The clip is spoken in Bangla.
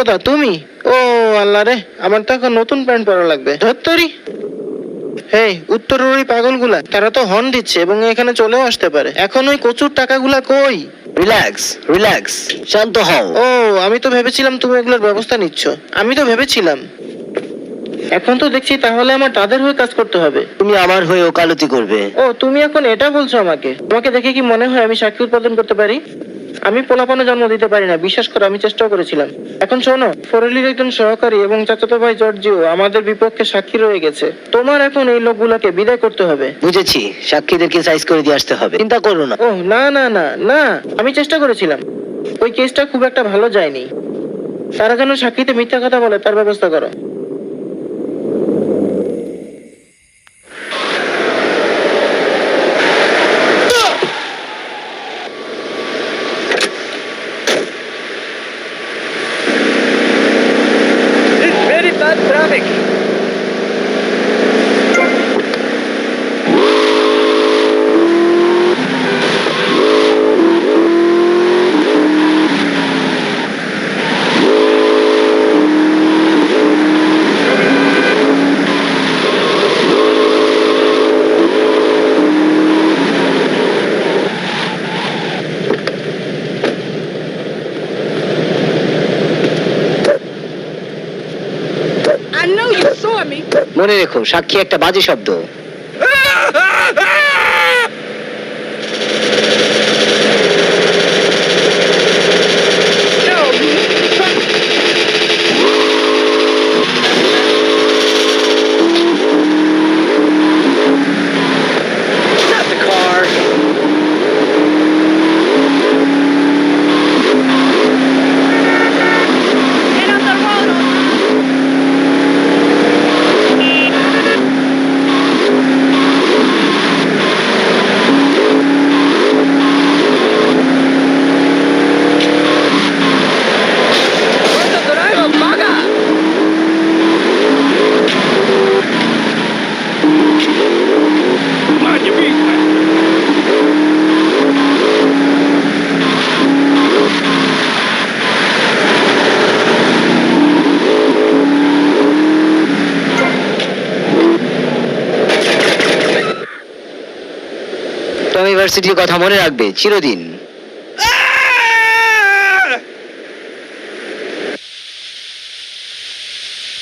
মোক্ষদা তুমি? ও আল্লাহ রে, আমার তো এখন নতুন প্যান্ট পরা লাগবে। ধত্তরি, হেই উত্তরের ওই পাগলগুলা, তারা তো হর্ন দিচ্ছে এবং এখানে চলেও আসতে পারে। এখন ওই কচুর টাকাগুলা কই? রিল্যাক্স রিল্যাক্স, শান্ত হও। ও, আমি তো ভেবেছিলাম তুমি এগুলোর ব্যবস্থা নিচ্ছ। আমি তো ভেবেছিলাম। এখন তো দেখছি তাহলে আমার তাদের হয়ে কাজ করতে হবে। তুমি আমার হয়ে ওকালতি করবে। ও, তুমি এখন এটা বলছো আমাকে? তোমাকে দেখে কি মনে হয় আমি সাক্ষী উৎপাদন করতে পারি? আমি পোলাপানে জন্ম দিতে পারি না, বিশ্বাস করো, আমি চেষ্টাও করেছিলাম। এখন শোনো, ফরেলির একজন সহকারী এবং চাচাতো ভাই জর্জিও আমাদের বিপক্ষে সাক্ষী রয়ে গেছে। তোমার এখন এই লোকগুলোকে বিদায় করতে হবে। বুঝেছি, সাক্ষীদেরকে সাইজ করে দিয়ে আসতে হবে, চিন্তা করো না। ও না না না না, আমি চেষ্টা করেছিলাম। ওই কেসটা খুব একটা ভালো যায়নি। তারা যেন সাক্ষীতে মিথ্যা কথা বলে তার ব্যবস্থা করো। Very bad traffic. I know you saw me. মনে রেখো, সাক্ষী একটা বাজে শব্দ। No, Stop the car. get on the road. ¿Cuánto driver paga? Mind your business. Tom ইউনিভার্সিটির কথা মনে রাখবে চিরদিন।